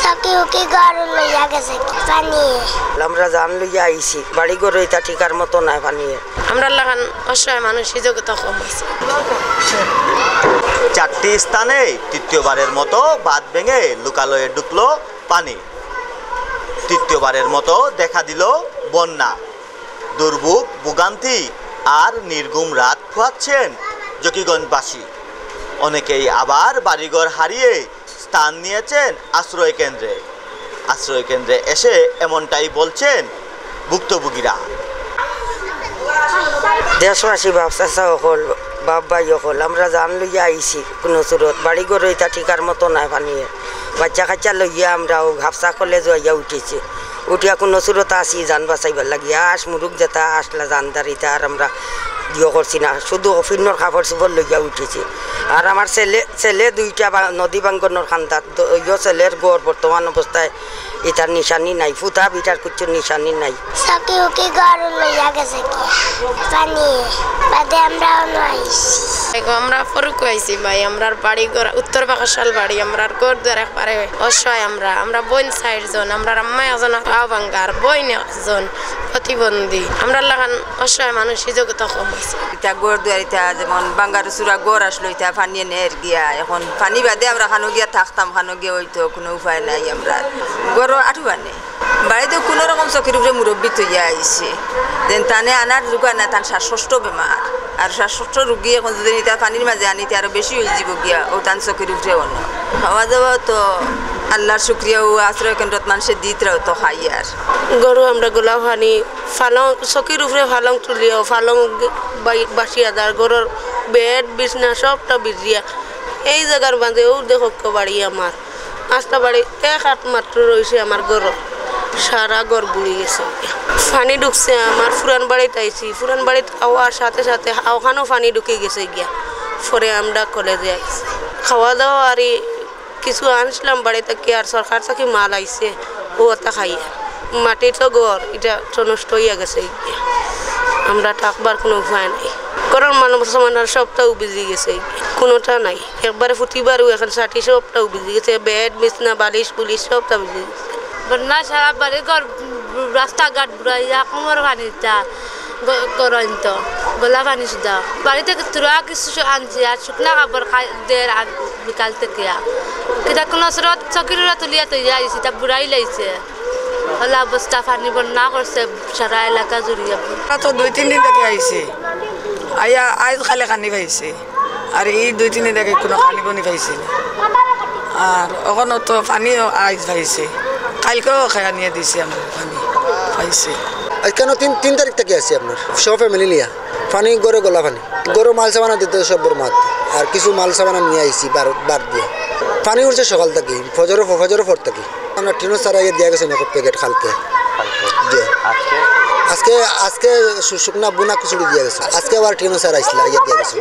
সকি ওকে ঘর লইয়া গেছে পানি আমরা জান লইয়া আইছি বাড়ি ঘর এটা ঠিকার মতো নাই পানি আমরা লাগান অসহায় মানুষ যোগ্যতা কম আছে। 4টি স্থানে তৃতীয়বারের মতো বাঁধ ভেঙে লোকালয়ে ঢুকলো পানি। তৃতীয়বারের মতো দেখা দিল বন্যা। দুর্ভোগ, ভোগান্তি আর নির্ঘুম রাত খোয়াচ্ছেন জকিগঞ্জবাসী। অনেকেই আবার বাড়িঘর হারিয়ে স্থান নিয়েছেন আশ্রয় কেন্দ্রে। আশ্রয় কেন্দ্রে এসে এমনটাই বলছেন ভুক্তভোগীরা। দেশবাসী ব্যবসা সকল বাপ ভাই সকল আমরা জান লইয়া আইছি কোনো সুরত বাড়ি ঘর এটা ঠিকার মতো নাই পানি বাচ্চা কাচ্চা লইয়া আমরা ঘাপসা কলেজ হইয়া উঠেছি উঠিয়া কোনো সুরত আসি জান বাঁচাইবার লাগিয়া আস মুরুখ যেতা আসলা জানদারিতা আর আমরা ইয়ে করছি না শুধু অফিনের কাপড় চোপড় লইয়া উঠেছি। আর আমার ছেলে দুইটা নদী বাঙ্গনের খান্দাত ইয়ে ছেলের গড় বর্তমান অবস্থায় এটার নিশানি নাই ফুটা বিটার কিছু নিশানি নাই। সকি ওকে ঘর লইয়া গেছে পানি বাদে আমরা আমরা ফরুকু আইছি ভাই আমরার বাড়ি ঘর উত্তর বাকশাল বাড়ি আমরার ঘর দ্বার একবারে অসহায় আমরা বোন 4 জন আমরা আম্মা একজন পাও ভাঙ্গার বোন একজন প্রতিবন্ধী আমরা লাগান অসহায় মানুষ যোগ্যতা কম আছে। এটা গড় দুয়ার এটা যেমন বাঙ্গার চূড়া গড় আসলো এটা পানি নের গিয়া এখন পানি বাদে আমরা খানো গিয়া থাকতাম খানো গিয়া হইতো কোনো উপায় নাই আমরা গড় আঠু বানে বাড়িতে কোনো রকম চকির উপরে মুরব্বী তৈয়া আইছে যেন টানে আনার যোগান না তার শ্বাসকষ্ট বেমার আর শ্বাসকষ্ট রোগী এখন যদি এটা পানির মাঝে আনিতে আরো বেশি হয়ে যাব গিয়া ও তান চকির উপরে অন্য খাওয়া দাওয়া তো আল্লাহর শুক্রিয়া ও আশ্রয় কেন্দ্রত মানুষের দিতরাও তো খাই আর গরু আমরা গোলাপ পানি ফালং চকির উপরে ফালং তুলিও ফালং বাসিয়া দার গরুর বেড বিছনা সবটা বিজিয়া এই জায়গার বাঁধে ও দেখো বাড়ি আমার 5টা বাড়ি 1 হাত মাত্র রয়েছে আমার গরু সারা ঘর বুড়ি গেছে পানি ঢুকছে আমার পুরান বাড়িতে আইছি পুরান বাড়িতে আওয়ার সাথে সাথে ওখানেও পানি ঢুকে গেছে গিয়া পরে আমরা কলেজে আইছি খাওয়া দাওয়া আর কিছু আনছিলাম বাড়িতে কি আর সরকার থেকে মাল আইছে ও ওটা খাইয়া মাটির তো ঘর এটা তো নষ্ট হইয়া গেছে গিয়া আমরা থাকবার কোনো উপায় নাই কারণ মানুষ সমানার সবটাও বিজি গেছে কোনোটা নাই একবারে ফুটিবারও এখন 60 সবটাও বিজি গেছে বেড বিছনা বালিশ পুলিশ সবটা বিজি গেছে বন্যা সারা বাড়ি ঘর রাস্তাঘাট বুড়াইয়া কোমর পানিটা গরন্ত গোলা পানি সুদা বাড়ি থেকে তুরা কিছু আনছি আর শুকনা কাপড় দের বিকাল থেকে কিনা কোনো স্রোত চকিরা তুলিয়া তৈয়া আইছি তা বুড়াই লাইছে হলা অবস্থা পানি বন্যা করছে সারা এলাকা জুড়িয়া তো 2-3 দিন থেকে আইছে আয়া আজ খালে কানি পাইছে আর এই 2-3 দিন থেকে কোনো পানি বনি পাইছে আর ওখানে তো পানিও আইজ পাইছে কালকেও খায়া নিয়ে দিয়েছি আমরা পানি পাইছে কেন 3 তারিখ থেকে আসছি আপনার সব ফ্যামিলি নিয়ে পানি গড়ে গোলা পানি গরু মাল সাবানা দিতে সব বরমাত আর কিছু মাল সাবানা নিয়ে আইছি বার দিয়ে পানি উঠছে সকাল থেকে ফজরের পর থেকে আমরা টিনো সারা দিয়ে গেছে না প্যাকেট খালকে আজকে শুকনা বুনা কুচুড়ি দিয়ে গেছে আজকে আবার টিনো সারা আইসলা দিয়ে গেছে।